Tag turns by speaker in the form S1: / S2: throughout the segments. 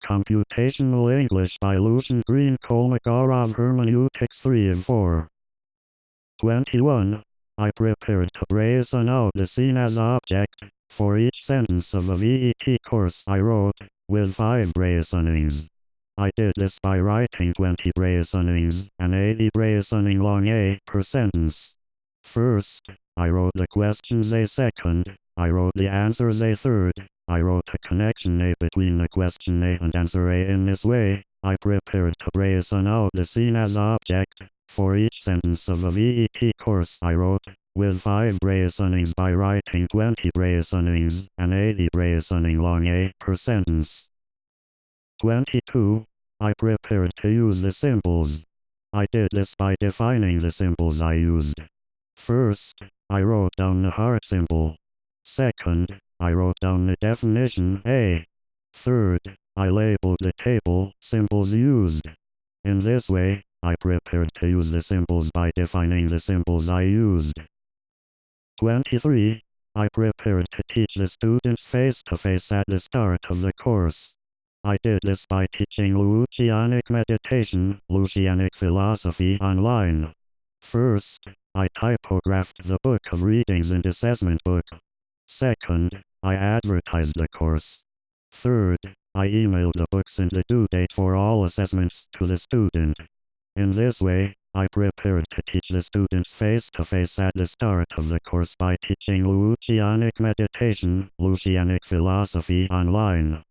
S1: Computational English by Lucian Kolmogorov Hermeneutics 3 and 4. 21. I prepared to brazen out the scene as object. For each sentence of a VET course I wrote, with 5 brazenings. I did this by writing 20 brazenings, and 80 brazening long A per sentence. First, I wrote the questions A second, I wrote the answers A third, I wrote a connection A between the question A and answer A. In this way, I prepared to brazen out the scene as object. For each sentence of a VET course I wrote, with 5 brazenings by writing 20 brazenings, and 80 brazening long A per sentence. 22. I prepared to use the symbols. I did this by defining the symbols I used. First, I wrote down the heart symbol. Second, I wrote down the definition A. Third, I labeled the table symbols used. In this way, I prepared to use the symbols by defining the symbols I used. 23. I prepared to teach the students face-to-face at the start of the course. I did this by teaching Lucianic meditation, Lucianic philosophy online. First, I typographed the book of readings in the assessment book. Second, I advertised the course. Third, I emailed the books and the due date for all assessments to the student. In this way, I prepared to teach the students face-to-face at the start of the course by teaching Lucianic meditation, Lucianic philosophy online.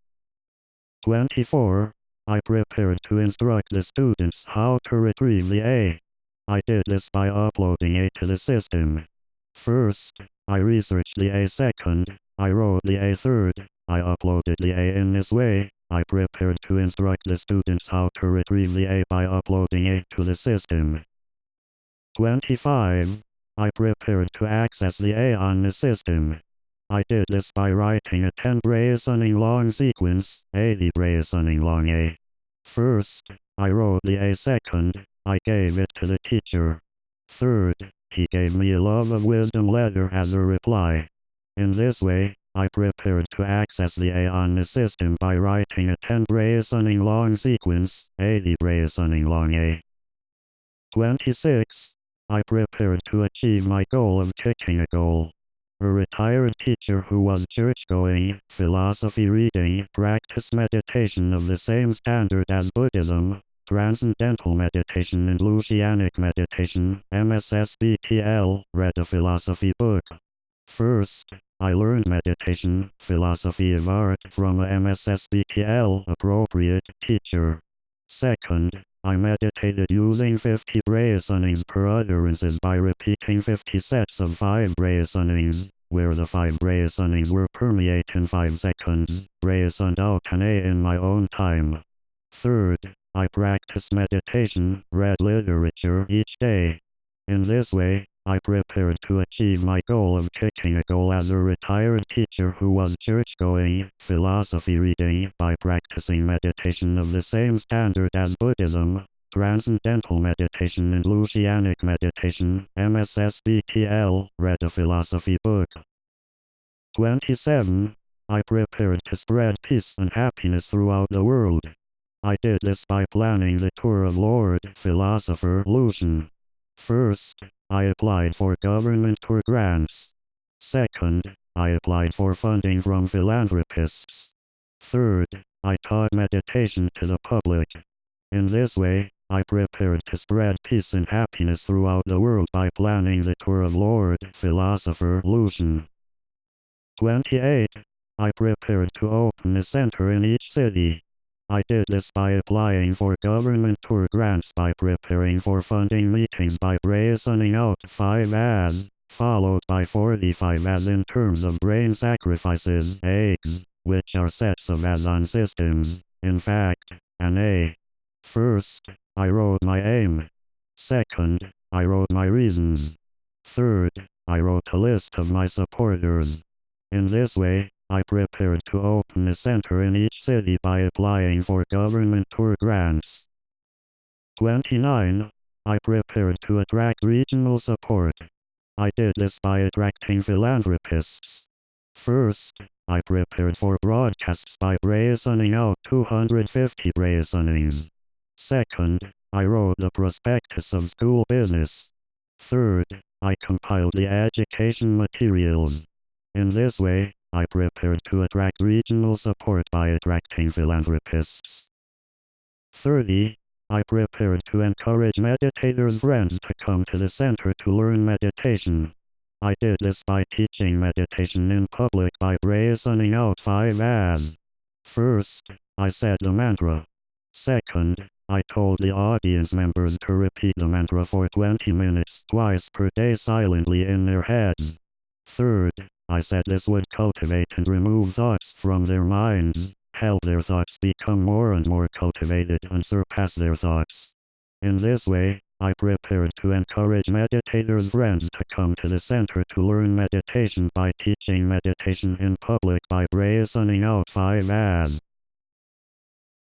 S1: 24. I prepared to instruct the students how to retrieve the A. I did this by uploading A to the system. First, I researched the A second, I wrote the A third, I uploaded the A. In this way, I prepared to instruct the students how to retrieve the A by uploading A to the system. 25. I prepared to access the A on the system. I did this by writing a 10 brazening long sequence, 80 brazening long A. First, I wrote the A second, I gave it to the teacher. Third, he gave me a love of wisdom letter as a reply. In this way, I prepared to access the A on the system by writing a 10 brazening long sequence, 80 brazening long A. 26. I prepared to achieve my goal of kicking a goal. A retired teacher who was church-going, philosophy reading, practice meditation of the same standard as Buddhism, transcendental meditation and Lucianic meditation, MSSBTL, read a philosophy book. First, I learned meditation, philosophy of art from a MSSBTL appropriate teacher. Second, I meditated using 50 brazenings per utterances by repeating 50 sets of 5 brazenings, where the 5 brazenings were permeate in 5 seconds, brazened out an A in my own time. Third, I practiced meditation, read literature each day. In this way, I prepared to achieve my goal of kicking a goal as a retired teacher who was church-going, philosophy reading by practicing meditation of the same standard as Buddhism, transcendental meditation and Lucianic meditation, MSSBTL, read a philosophy book. 27. I prepared to spread peace and happiness throughout the world. I did this by planning the tour of Lord Philosopher Lucian. First, I applied for government tour grants. Second, I applied for funding from philanthropists. Third, I taught meditation to the public. In this way, I prepared to spread peace and happiness throughout the world by planning the tour of Lord Philosopher Lucian. 28. I prepared to open a center in each city. I did this by applying for government tour grants by preparing for funding meetings by brazening out 5 as, followed by 45 as in terms of brain sacrifices, eggs, which are sets of as on systems, in fact, an A. First, I wrote my aim. Second, I wrote my reasons. Third, I wrote a list of my supporters. In this way, I prepared to open a center in each city by applying for government tour grants. 29. I prepared to attract regional support. I did this by attracting philanthropists. First, I prepared for broadcasts by brazening out 250 brazenings. Second, I wrote the prospectus of school business. Third, I compiled the education materials. In this way, I prepared to attract regional support by attracting philanthropists. 30. I prepared to encourage meditators' friends to come to the center to learn meditation. I did this by teaching meditation in public by brazening out 5 As. First, I said the mantra. Second, I told the audience members to repeat the mantra for 20 minutes twice per day silently in their heads. Third, I said this would cultivate and remove thoughts from their minds, help their thoughts become more and more cultivated and surpass their thoughts. In this way, I prepared to encourage meditators' friends to come to the center to learn meditation by teaching meditation in public by brazening out 5 As.